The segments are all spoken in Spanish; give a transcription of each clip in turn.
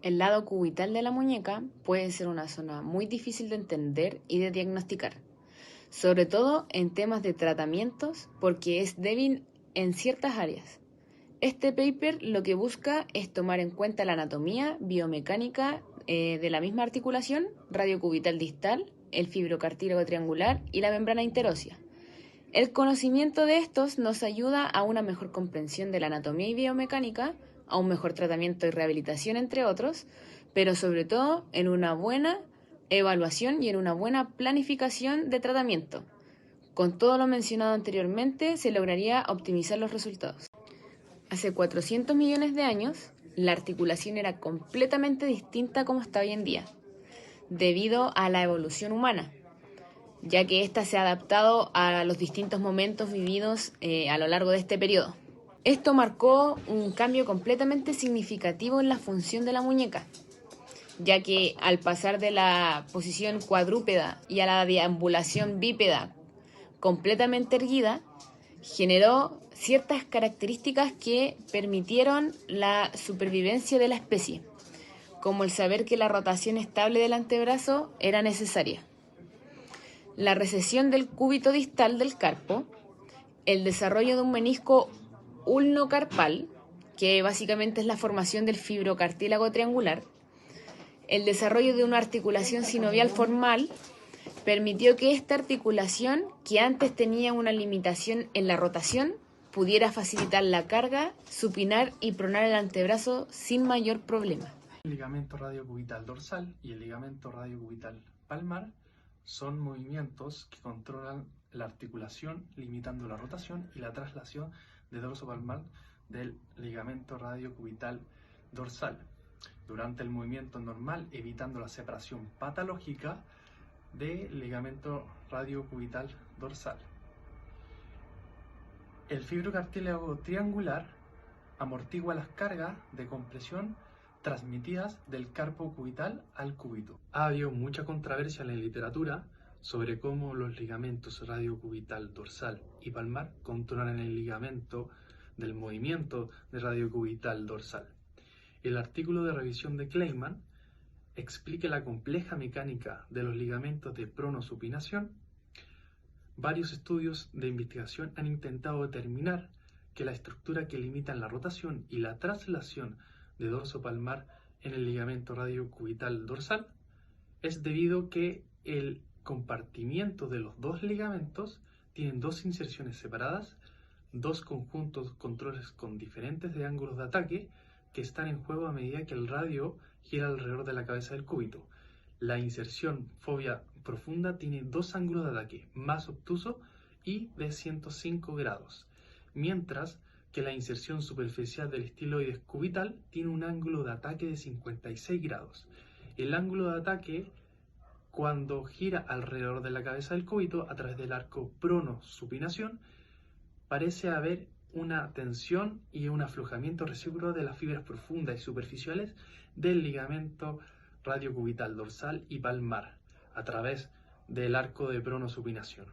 El lado cubital de la muñeca puede ser una zona muy difícil de entender y de diagnosticar, sobre todo en temas de tratamientos porque es débil en ciertas áreas. Este paper lo que busca es tomar en cuenta la anatomía biomecánica de la misma articulación, radiocubital distal, el fibrocartílago triangular y la membrana interósea. El conocimiento de estos nos ayuda a una mejor comprensión de la anatomía y biomecánica, a un mejor tratamiento y rehabilitación, entre otros, pero sobre todo en una buena evaluación y en una buena planificación de tratamiento. Con todo lo mencionado anteriormente, se lograría optimizar los resultados. Hace 400 millones de años, la articulación era completamente distinta a como está hoy en día, debido a la evolución humana, ya que ésta se ha adaptado a los distintos momentos vividos a lo largo de este periodo. Esto marcó un cambio completamente significativo en la función de la muñeca, ya que al pasar de la posición cuadrúpeda y a la deambulación bípeda completamente erguida, generó ciertas características que permitieron la supervivencia de la especie, como el saber que la rotación estable del antebrazo era necesaria, la recesión del cúbito distal del carpo, el desarrollo de un menisco ulnocarpal, que básicamente es la formación del fibrocartílago triangular, el desarrollo de una articulación sinovial formal, permitió que esta articulación, que antes tenía una limitación en la rotación, pudiera facilitar la carga, supinar y pronar el antebrazo sin mayor problema. El ligamento radiocubital dorsal y el ligamento radiocubital palmar son movimientos que controlan la articulación, limitando la rotación y la traslación de dorso palmar del ligamento radiocubital dorsal durante el movimiento normal, evitando la separación patológica del ligamento radiocubital dorsal. El fibrocartílago triangular amortigua las cargas de compresión transmitidas del carpo cubital al cúbito. Ha habido mucha controversia en la literatura sobre cómo los ligamentos radiocubital dorsal y palmar controlan el ligamento del movimiento de radiocubital dorsal. El artículo de revisión de Kleiman explica la compleja mecánica de los ligamentos de pronosupinación. Varios estudios de investigación han intentado determinar que la estructura que limita la rotación y la traslación de dorso palmar en el ligamento radiocubital dorsal es debido que el compartimiento de los dos ligamentos tienen dos inserciones separadas, dos conjuntos controles con diferentes de ángulos de ataque que están en juego a medida que el radio gira alrededor de la cabeza del cúbito. La inserción fobia profunda tiene dos ángulos de ataque, más obtuso y de 105 grados, mientras que la inserción superficial del estiloides cubital tiene un ángulo de ataque de 56 grados. El ángulo de ataque, cuando gira alrededor de la cabeza del cúbito a través del arco pronosupinación, parece haber una tensión y un aflojamiento recíproco de las fibras profundas y superficiales del ligamento radiocubital dorsal y palmar a través del arco de pronosupinación.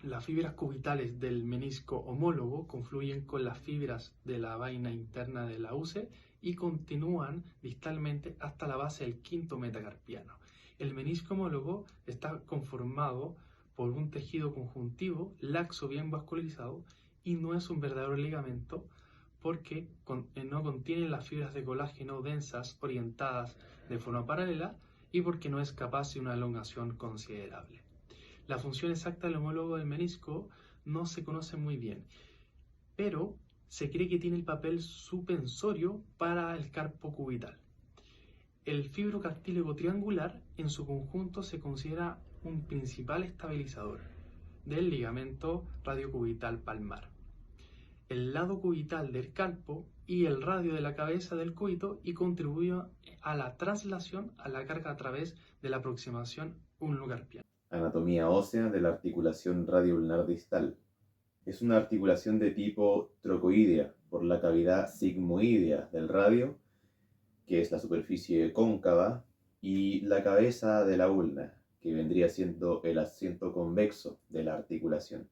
Las fibras cubitales del menisco homólogo confluyen con las fibras de la vaina interna de la UCE y continúan distalmente hasta la base del quinto metacarpiano. El menisco homólogo está conformado por un tejido conjuntivo laxo bien vascularizado y no es un verdadero ligamento porque no contiene las fibras de colágeno densas orientadas de forma paralela y porque no es capaz de una elongación considerable. La función exacta del homólogo del menisco no se conoce muy bien, pero se cree que tiene el papel suspensorio para el carpo cubital. El fibrocartílago triangular en su conjunto se considera un principal estabilizador del ligamento radiocubital palmar, el lado cubital del carpo y el radio de la cabeza del cúbito y contribuye a la traslación a la carga a través de la aproximación ulnocarpiana. Anatomía ósea de la articulación radioulnar distal. Es una articulación de tipo trocoidea por la cavidad sigmoidea del radio, que es la superficie cóncava, y la cabeza de la ulna, que vendría siendo el asiento convexo de la articulación.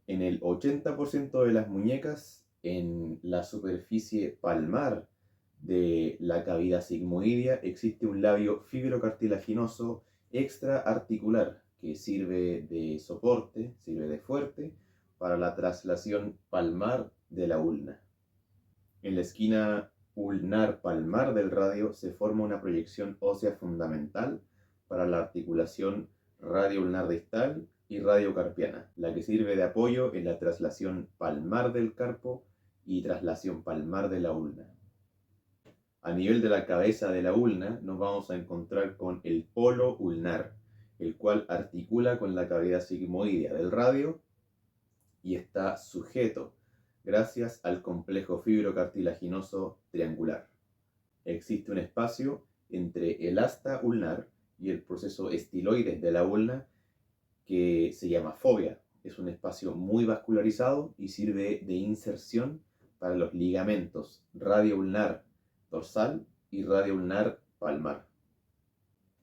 En el 80% de las muñecas, en la superficie palmar de la cavidad sigmoidea existe un labio fibrocartilaginoso extraarticular que sirve de soporte, sirve de fuerte para la traslación palmar de la ulna. En la esquina ulnar-palmar del radio se forma una proyección ósea fundamental para la articulación radio-ulnar distal y radiocarpiana, la que sirve de apoyo en la traslación palmar del carpo y traslación palmar de la ulna. A nivel de la cabeza de la ulna nos vamos a encontrar con el polo ulnar, el cual articula con la cavidad sigmoidea del radio y está sujeto gracias al complejo fibrocartilaginoso triangular. Existe un espacio entre el asta ulnar y el proceso estiloides de la ulna que se llama fobia. Es un espacio muy vascularizado y sirve de inserción para los ligamentos radioulnar dorsal y radioulnar palmar.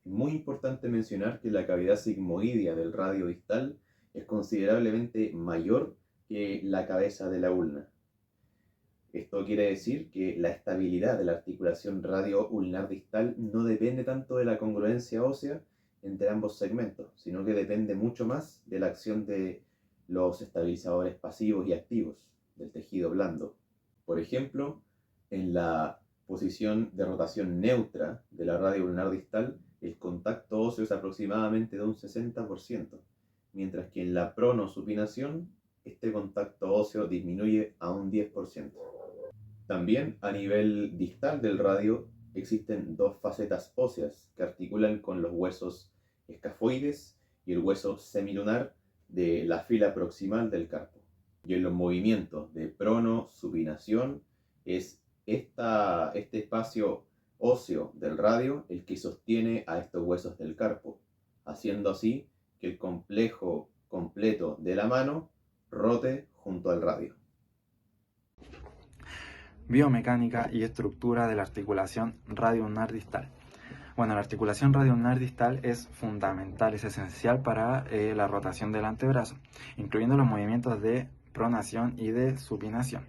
Es muy importante mencionar que la cavidad sigmoidea del radio distal es considerablemente mayor que la cabeza de la ulna. Esto quiere decir que la estabilidad de la articulación radio-ulnar distal no depende tanto de la congruencia ósea entre ambos segmentos, sino que depende mucho más de la acción de los estabilizadores pasivos y activos del tejido blando. Por ejemplo, en la posición de rotación neutra de la radio-ulnar distal, el contacto óseo es aproximadamente de un 60%, mientras que en la pronosupinación este contacto óseo disminuye a un 10%. También a nivel distal del radio existen dos facetas óseas que articulan con los huesos escafoides y el hueso semilunar de la fila proximal del carpo. Y en los movimientos de pronosupinación es este espacio óseo del radio el que sostiene a estos huesos del carpo, haciendo así que el complejo completo de la mano rote junto al radio. Biomecánica y estructura de la articulación radio-ulnar distal. Bueno, la articulación radio-ulnar distal es fundamental, es esencial para la rotación del antebrazo, incluyendo los movimientos de pronación y de supinación.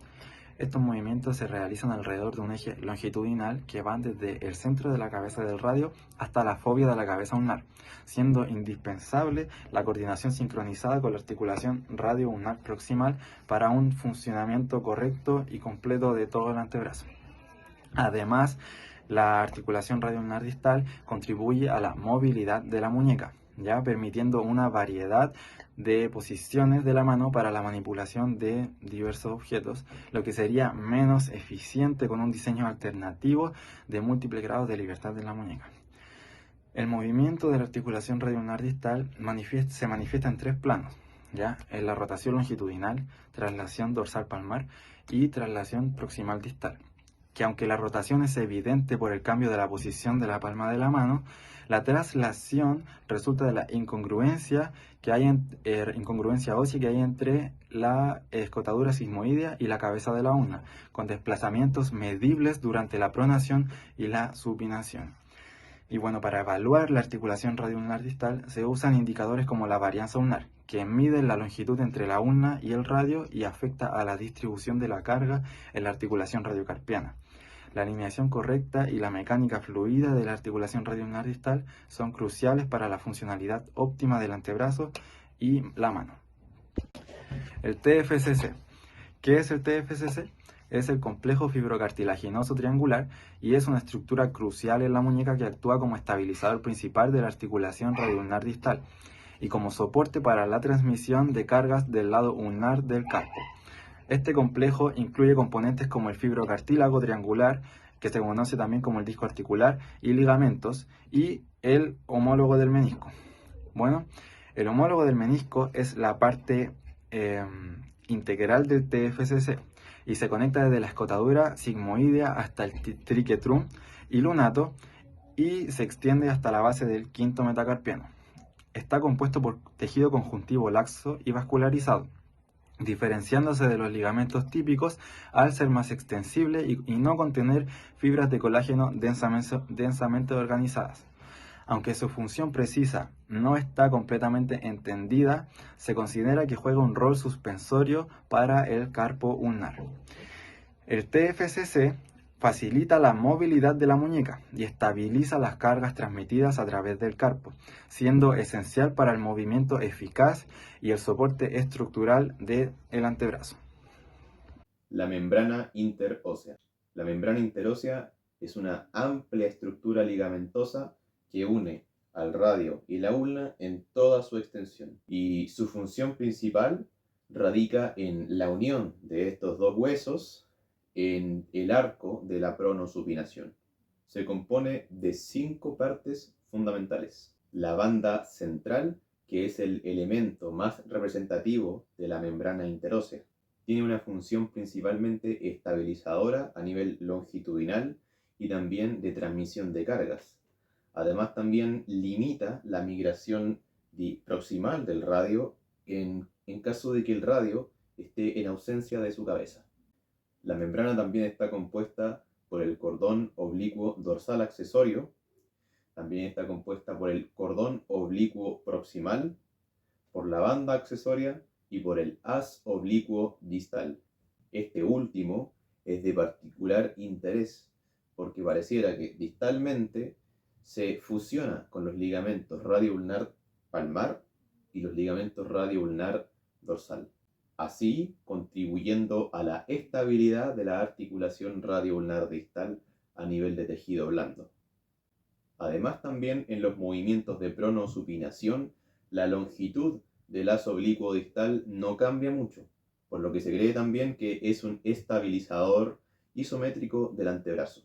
Estos movimientos se realizan alrededor de un eje longitudinal que van desde el centro de la cabeza del radio hasta la fobia de la cabeza ulnar, siendo indispensable la coordinación sincronizada con la articulación radio-ulnar proximal para un funcionamiento correcto y completo de todo el antebrazo. Además, la articulación radio-ulnar distal contribuye a la movilidad de la muñeca, ya permitiendo una variedad de posiciones de la mano para la manipulación de diversos objetos, lo que sería menos eficiente con un diseño alternativo de múltiples grados de libertad de la muñeca. El movimiento de la articulación radio-ulnar distal se manifiesta en tres planos, ¿ya? En la rotación longitudinal, traslación dorsal palmar y traslación proximal distal, que aunque la rotación es evidente por el cambio de la posición de la palma de la mano, la traslación resulta de la incongruencia ósea que hay entre la escotadura sigmoidea y la cabeza de la ulna, con desplazamientos medibles durante la pronación y la supinación. Y bueno, para evaluar la articulación radio-ulnar distal se usan indicadores como la varianza ulnar, que mide la longitud entre la ulna y el radio y afecta a la distribución de la carga en la articulación radiocarpiana. La alineación correcta y la mecánica fluida de la articulación radio-ulnar distal son cruciales para la funcionalidad óptima del antebrazo y la mano. El TFCC. ¿Qué es el TFCC? Es el complejo fibrocartilaginoso triangular y es una estructura crucial en la muñeca que actúa como estabilizador principal de la articulación radio-ulnar distal y como soporte para la transmisión de cargas del lado ulnar del carpo. Este complejo incluye componentes como el fibrocartílago triangular, que se conoce también como el disco articular, y ligamentos, y el homólogo del menisco. Bueno, el homólogo del menisco es la parte integral del TFCC y se conecta desde la escotadura sigmoidea hasta el triquetrum y lunato y se extiende hasta la base del quinto metacarpiano. Está compuesto por tejido conjuntivo laxo y vascularizado, diferenciándose de los ligamentos típicos al ser más extensible y no contener fibras de colágeno densamente organizadas. Aunque su función precisa no está completamente entendida, se considera que juega un rol suspensorio para el carpo ulnar. El TFCC Facilita la movilidad de la muñeca y estabiliza las cargas transmitidas a través del carpo, siendo esencial para el movimiento eficaz y el soporte estructural del antebrazo. La membrana interósea. La membrana interósea es una amplia estructura ligamentosa que une al radio y la ulna en toda su extensión. Y su función principal radica en la unión de estos dos huesos en el arco de la pronosupinación. Se compone de 5 partes fundamentales. La banda central, que es el elemento más representativo de la membrana interósea. Tiene una función principalmente estabilizadora a nivel longitudinal y también de transmisión de cargas. Además, también limita la migración proximal del radio en caso de que el radio esté en ausencia de su cabeza. La membrana también está compuesta por el cordón oblicuo dorsal accesorio, también está compuesta por el cordón oblicuo proximal, por la banda accesoria y por el haz oblicuo distal. Este último es de particular interés porque pareciera que distalmente se fusiona con los ligamentos radioulnar palmar y los ligamentos radioulnar dorsal, así contribuyendo a la estabilidad de la articulación radioulnar distal a nivel de tejido blando. Además, también en los movimientos de pronosupinación, la longitud del haz oblicuo distal no cambia mucho, por lo que se cree también que es un estabilizador isométrico del antebrazo.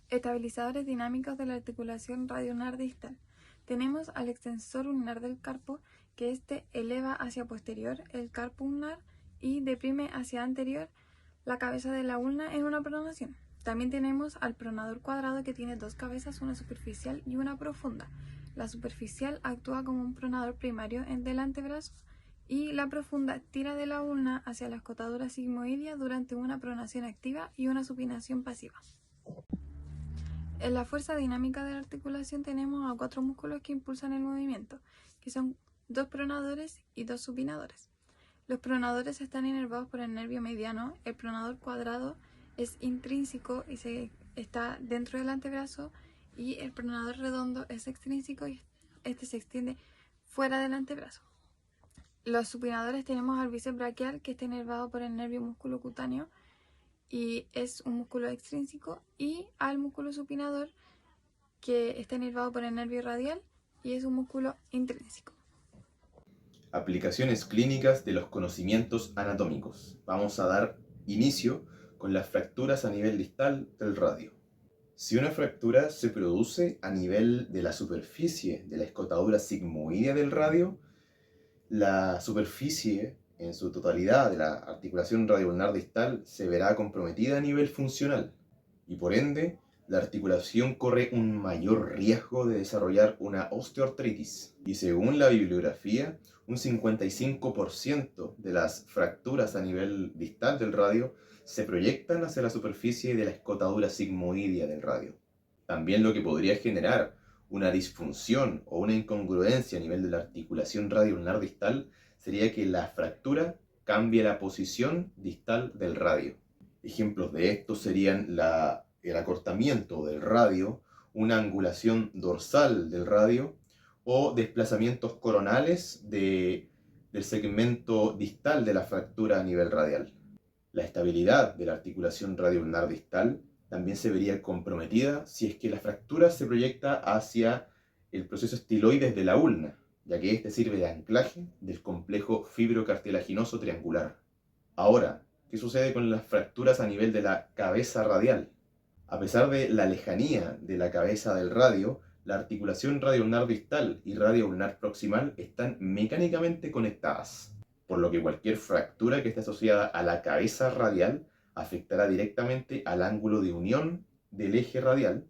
Estabilizadores dinámicos de la articulación radioulnar distal. Tenemos al extensor ulnar del carpo, que éste eleva hacia posterior el carpo ulnar y deprime hacia anterior la cabeza de la ulna en una pronación. También tenemos al pronador cuadrado, que tiene 2 cabezas, una superficial y una profunda. La superficial actúa como un pronador primario del antebrazo y la profunda tira de la ulna hacia la escotadura sigmoidea durante una pronación activa y una supinación pasiva. En la fuerza dinámica de la articulación tenemos a 4 músculos que impulsan el movimiento, que son 2 pronadores y 2 supinadores. Los pronadores están inervados por el nervio mediano. El pronador cuadrado es intrínseco y está dentro del antebrazo, y el pronador redondo es extrínseco y este se extiende fuera del antebrazo. Los supinadores tenemos al bíceps braquial, que está inervado por el nervio músculo cutáneo y es un músculo extrínseco, y al músculo supinador, que está inervado por el nervio radial y es un músculo intrínseco. Aplicaciones clínicas de los conocimientos anatómicos. Vamos a dar inicio con las fracturas a nivel distal del radio. Si una fractura se produce a nivel de la superficie de la escotadura sigmoidea del radio, la superficie en su totalidad de la articulación radioulnar distal se verá comprometida a nivel funcional y por ende la articulación corre un mayor riesgo de desarrollar una osteoartritis. Y según la bibliografía, un 55% de las fracturas a nivel distal del radio se proyectan hacia la superficie de la escotadura sigmoidea del radio. También lo que podría generar una disfunción o una incongruencia a nivel de la articulación radioulnar distal sería que la fractura cambie la posición distal del radio. Ejemplos de esto serían el acortamiento del radio, una angulación dorsal del radio o desplazamientos coronales del segmento distal de la fractura a nivel radial. La estabilidad de la articulación radioulnar distal también se vería comprometida si es que la fractura se proyecta hacia el proceso estiloides de la ulna, ya que este sirve de anclaje del complejo fibrocartilaginoso triangular. Ahora, ¿qué sucede con las fracturas a nivel de la cabeza radial? A pesar de la lejanía de la cabeza del radio, la articulación radioulnar distal y radioulnar proximal están mecánicamente conectadas, por lo que cualquier fractura que esté asociada a la cabeza radial afectará directamente al ángulo de unión del eje radial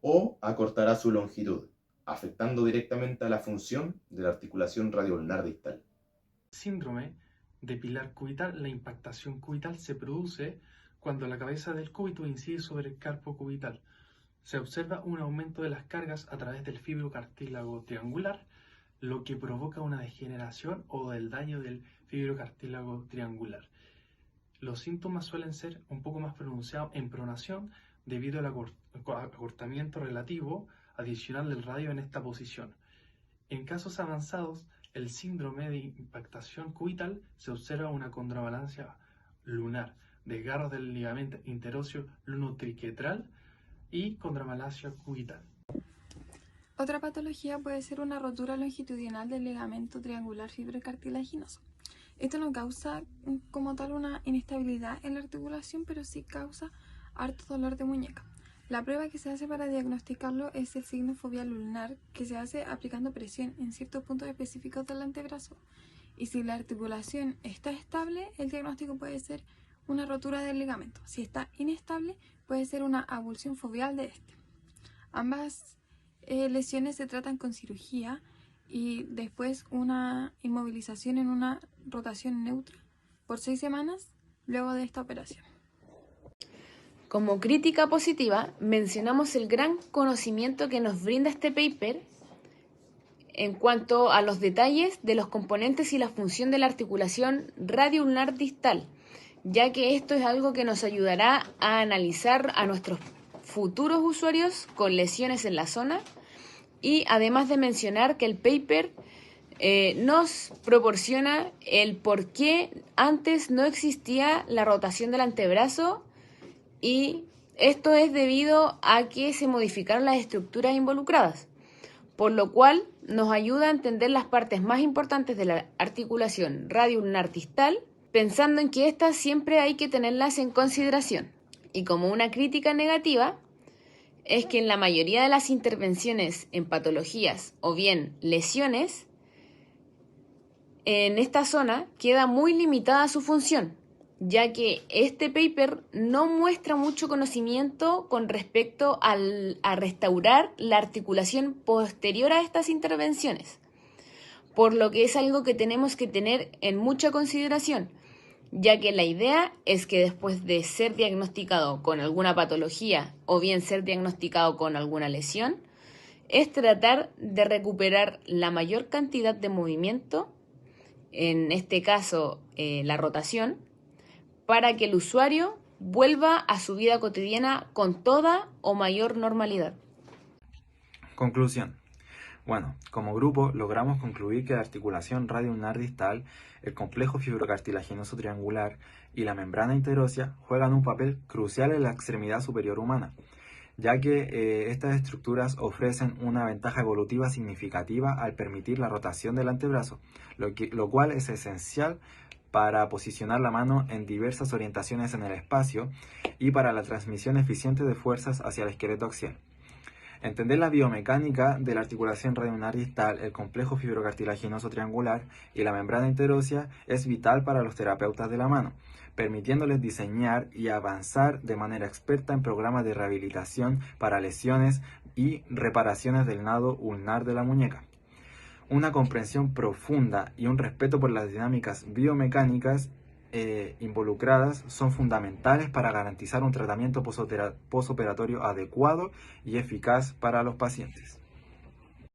o acortará su longitud, afectando directamente a la función de la articulación radioulnar distal. Síndrome de pilar cubital. La impactación cubital se produce cuando la cabeza del cúbito incide sobre el carpo cubital. Se observa un aumento de las cargas a través del fibrocartílago triangular, lo que provoca una degeneración o el daño del fibrocartílago triangular. Los síntomas suelen ser un poco más pronunciados en pronación debido al acortamiento relativo adicional del radio en esta posición. En casos avanzados, el síndrome de impactación cubital se observa una contrabalancia lunar, desgarro del ligamento interóseo lunotriquetral y contrabalancia cubital. Otra patología puede ser una rotura longitudinal del ligamento triangular fibrocartilaginoso. Esto no causa como tal una inestabilidad en la articulación, pero sí causa harto dolor de muñeca. La prueba que se hace para diagnosticarlo es el signo foveal ulnar, que se hace aplicando presión en ciertos puntos específicos del antebrazo. Y si la articulación está estable, el diagnóstico puede ser una rotura del ligamento. Si está inestable, puede ser una avulsión foveal de este. Ambas lesiones se tratan con cirugía y después una inmovilización en una rotación neutra por 6 semanas luego de esta operación. Como crítica positiva, mencionamos el gran conocimiento que nos brinda este paper en cuanto a los detalles de los componentes y la función de la articulación radioulnar distal, ya que esto es algo que nos ayudará a analizar a nuestros futuros usuarios con lesiones en la zona, y además de mencionar que el paper nos proporciona el por qué antes no existía la rotación del antebrazo, y esto es debido a que se modificaron las estructuras involucradas, por lo cual nos ayuda a entender las partes más importantes de la articulación radioulnar distal, pensando en que estas siempre hay que tenerlas en consideración. Y como una crítica negativa, es que en la mayoría de las intervenciones en patologías o bien lesiones, en esta zona queda muy limitada su función, ya que este paper no muestra mucho conocimiento con respecto a restaurar la articulación posterior a estas intervenciones, por lo que es algo que tenemos que tener en mucha consideración, ya que la idea es que después de ser diagnosticado con alguna patología o bien ser diagnosticado con alguna lesión, es tratar de recuperar la mayor cantidad de movimiento, en este caso la rotación, para que el usuario vuelva a su vida cotidiana con toda o mayor normalidad. Conclusión. Bueno, como grupo logramos concluir que la articulación radioulnar distal, el complejo fibrocartilaginoso triangular y la membrana interósea juegan un papel crucial en la extremidad superior humana, ya que estas estructuras ofrecen una ventaja evolutiva significativa al permitir la rotación del antebrazo, lo cual es esencial para posicionar la mano en diversas orientaciones en el espacio y para la transmisión eficiente de fuerzas hacia el esqueleto axial. Entender la biomecánica de la articulación radioulnar distal, el complejo fibrocartilaginoso triangular y la membrana interósea es vital para los terapeutas de la mano, permitiéndoles diseñar y avanzar de manera experta en programas de rehabilitación para lesiones y reparaciones del nado ulnar de la muñeca. Una comprensión profunda y un respeto por las dinámicas biomecánicas involucradas son fundamentales para garantizar un tratamiento posoperatorio adecuado y eficaz para los pacientes.